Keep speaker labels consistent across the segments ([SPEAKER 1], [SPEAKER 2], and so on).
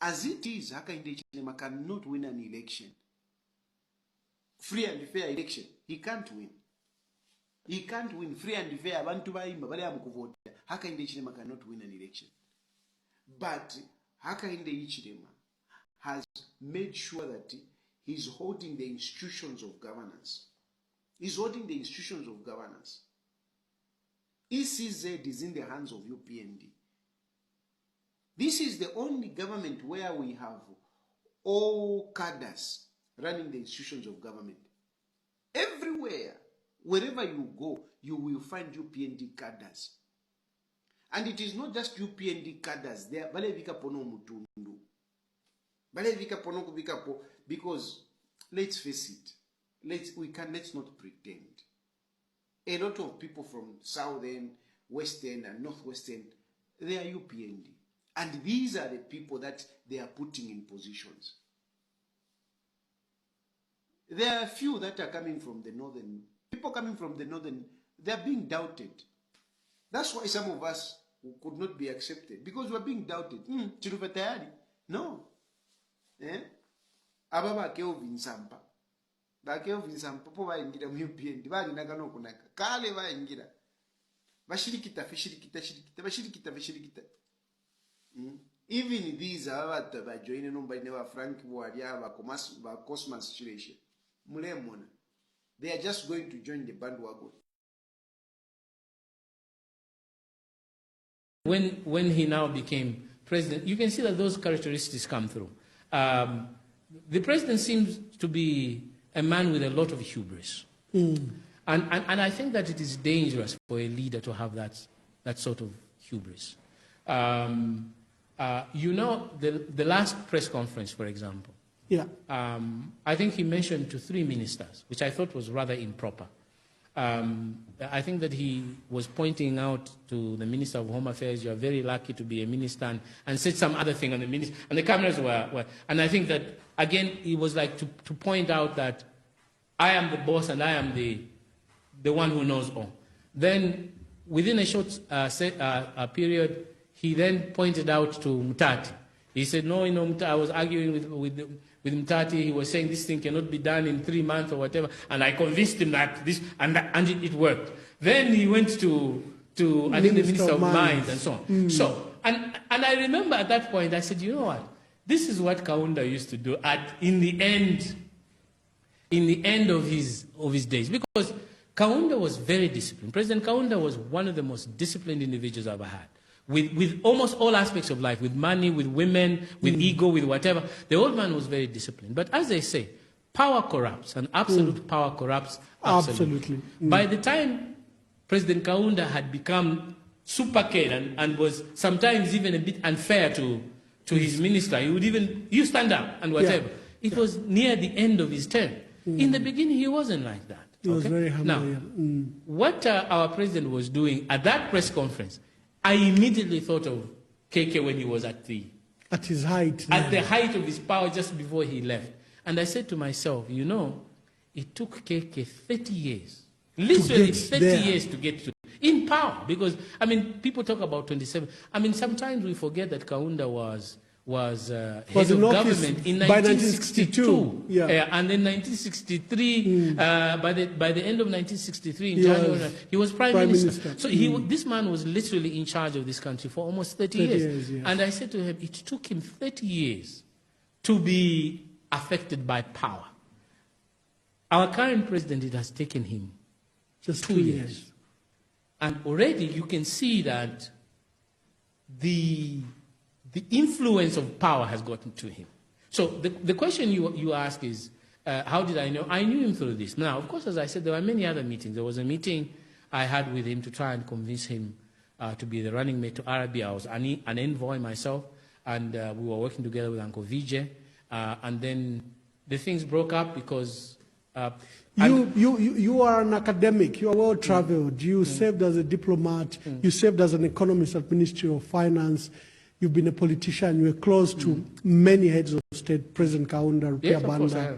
[SPEAKER 1] As it is, Hakainde Hichilema cannot win an election. Free and fair election. He can't win. He can't win free and fair. Abantu baimba bale amukuvota. Hakainde Hichilema cannot win an election. But Hakainde Hichilema has made sure that he's holding the institutions of governance. He's holding the institutions of governance. ECZ is in the hands of UPND. This is the only government where we have all cadres running the institutions of government. Everywhere, wherever you go, you will find UPND cadres. And it is not just UPND cadres. They are balevika pono mutundu. Balevika pono kubika po, because let's face it, let's not pretend. A lot of people from Southern, Western, and Northwestern, they are UPND. And these are the people that they are putting in positions. There are a few that are coming from the northern. People coming from the northern, they are being doubted. That's why some of us could not be accepted. Because we are being doubted. No. Ababa Kelvin Sampa. Ba Kelvin Sampa, po ba ingira mu UPND, ba linaka no kunaka. Kale ba ingira. Bashirikita. Even these are joining on by never Frank Waria, ba Cosmas Chilesia. Mulemona. They are just going to join the bandwagon.
[SPEAKER 2] When he now became president, you can see that those characteristics come through. The president seems to be a man with a lot of hubris. And I think that it is dangerous for a leader to have that sort of hubris. You know, the last press conference, for example, I think he mentioned to 3 ministers, which I thought was rather improper. I think that he was pointing out to the Minister of Home Affairs, you are very lucky to be a minister, and said some other thing on the minister, and the cameras were and I think that, again, he was like to point out that I am the boss and I am the one who knows all. Then, within a short period, he then pointed out to Mutati. He said, no, you know, I was arguing with Mutati. He was saying this thing cannot be done in 3 months or whatever. And I convinced him that this, and it worked. Then he went to I think, the Minister of Mines and so on. So, and I remember at that point, I said, you know what? This is what Kaunda used to do in the end of his days. Because Kaunda was very disciplined. President Kaunda was one of the most disciplined individuals I've ever had. With almost all aspects of life, with money, with women, with ego, with whatever. The old man was very disciplined. But as they say, power corrupts, and absolute power corrupts absolutely. By the time President Kaunda had become super kid and was sometimes even a bit unfair to his minister, he would even, you stand up and whatever. It was near the end of his term. In the beginning, he wasn't like that.
[SPEAKER 3] He was very humble.
[SPEAKER 2] Now, what our president was doing at that press conference, I immediately thought of KK when he was at
[SPEAKER 3] his height.
[SPEAKER 2] At the height of his power just before he left. And I said to myself, you know, it took KK 30 years, literally 30 years to get to in power. Because, I mean, people talk about 27. I mean, sometimes we forget that Kaunda was head of government in 1962. And then 1963, by the end of 1963, in January, he was prime minister. So this man was literally in charge of this country for almost 30 years. And I said to him, it took him 30 years to be affected by power. Our current president, it has taken him
[SPEAKER 3] just 2 years.
[SPEAKER 2] And already you can see that the influence of power has gotten to him. So the question you ask is, how did I know? I knew him through this. Now, of course, as I said, there were many other meetings. There was a meeting I had with him to try and convince him to be the running mate to Arabia. I was an envoy myself, and we were working together with Uncle Vijay. And then the things broke up because...
[SPEAKER 3] You are an academic. You are well-traveled. You served as a diplomat. You served as an economist at Ministry of Finance. You've been a politician. You were close to many heads of state, President Kaunda, Rupiah Banda.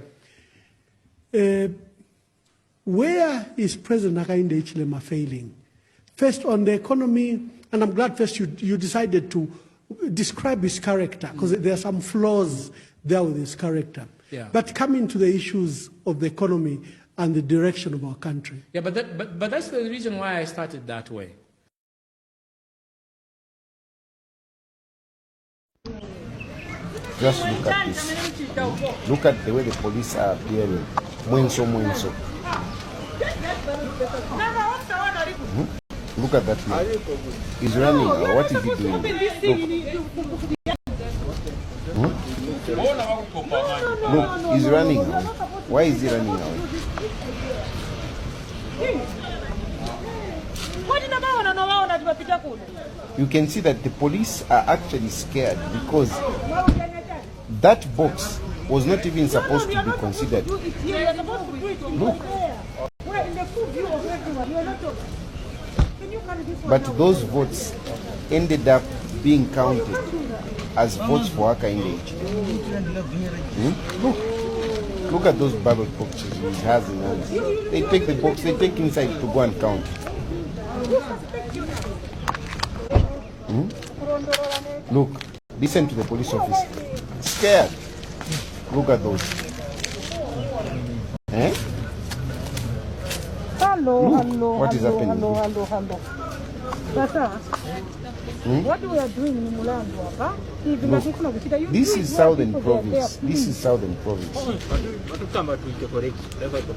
[SPEAKER 3] Where is President Hakainde Hichilema failing? First, on the economy, and I'm glad first you decided to describe his character, because there are some flaws there with his character.
[SPEAKER 2] Yeah.
[SPEAKER 3] But coming to the issues of the economy and the direction of our country.
[SPEAKER 2] Yeah, but that's the reason why I started that way.
[SPEAKER 4] Just look at this. Look at the way the police are appearing. Mwenso. Look at that man. He's running. What is he doing? Look, he's running. Why is he running away? You can see that the police are actually scared because that box was not even supposed to be considered. Look. But those votes ended up being counted as votes for Hakainde Hichilema. Look at those ballot boxes he has in hands. They take the box, they take inside to go and count. Look, listen to the police officer. Scared. Look at those. Eh?
[SPEAKER 5] Hello,
[SPEAKER 4] what is happening?
[SPEAKER 5] Hello. Tata, what we are doing in Mulando,
[SPEAKER 4] this is Southern Province. This is Southern Province.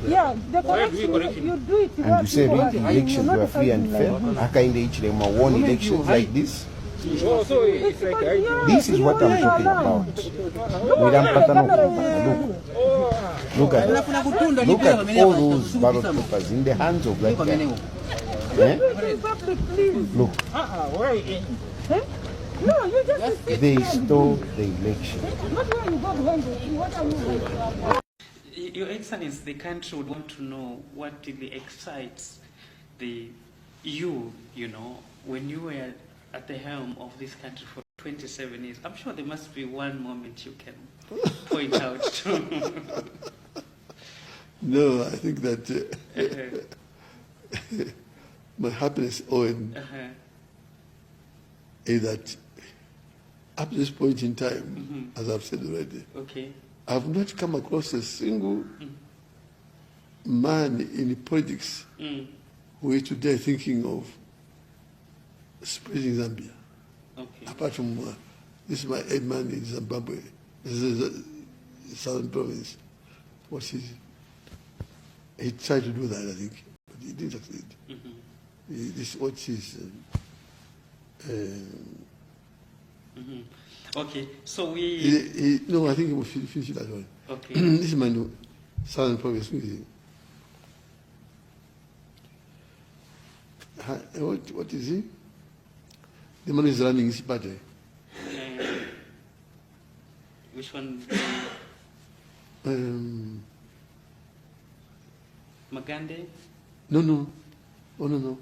[SPEAKER 5] Yeah, the correction, you do it.
[SPEAKER 4] And you say rigged elections were free and fair. Hakainde Hichilema won elections like this. This is what I'm talking about. Look at all those ballot papers in the hands of that guy. Eh? Look. They stole the election.
[SPEAKER 6] Your Excellency, the country would want to know what really excites you know, when you were at the helm of this country for 27 years. I'm sure there must be one moment you can point out to.
[SPEAKER 7] No, I think that my happiness, Owen, is that up to this point in time, as I've said already, I've not come across a single man in politics who is today thinking of spreading Zambia. Apart from this is my aid man in Zimbabwe, this is the Southern Province. He tried to do that, I think, but he didn't succeed. This is what he's.
[SPEAKER 6] Okay, so we.
[SPEAKER 7] No, I think he will finish it that way.
[SPEAKER 6] Okay.
[SPEAKER 7] This is my Southern Province. What is he? The man is running his party.
[SPEAKER 6] Which one? Magande?
[SPEAKER 7] No. Oh, no.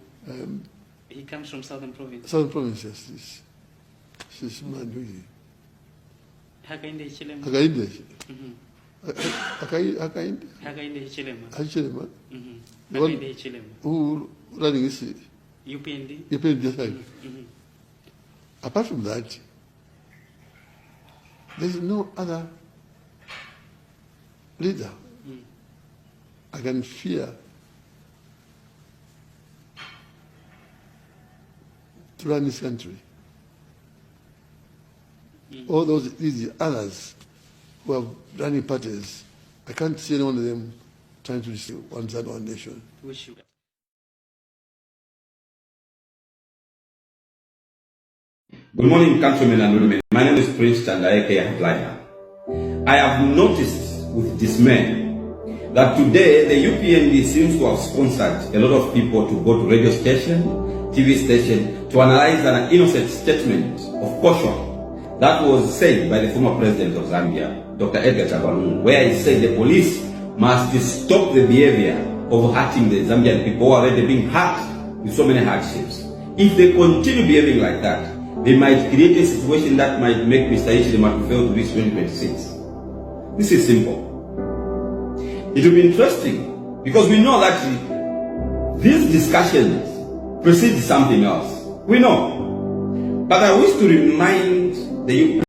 [SPEAKER 6] He comes from Southern Province.
[SPEAKER 7] Southern Province, yes. This man who is he?
[SPEAKER 6] Hakainde Hichilema.
[SPEAKER 7] Hakainde
[SPEAKER 6] Hichilema.
[SPEAKER 7] Hichilema.
[SPEAKER 6] Hakainde Hichilema.
[SPEAKER 7] Who running his
[SPEAKER 6] UPND?
[SPEAKER 7] UPND side. Apart from that, there is no other leader I can fear to run this country. All these others who are running parties, I can't see any one of them trying to destroy one side, one nation.
[SPEAKER 6] Wish you.
[SPEAKER 8] Good morning, countrymen and women. My name is Prince Chandaeke Hablaya. I have noticed with dismay that today the UPND seems to have sponsored a lot of people to go to radio station, TV station, to analyze an innocent statement of caution that was said by the former president of Zambia, Dr. Edgar Chagwa, where he said the police must stop the behavior of hurting the Zambian people who are already being hurt with so many hardships. If they continue behaving like that, they might create a situation that might make Mr. Hichilema to fail to reach 2026. This is simple. It will be interesting because we know that these discussions precede something else. We know. But I wish to remind the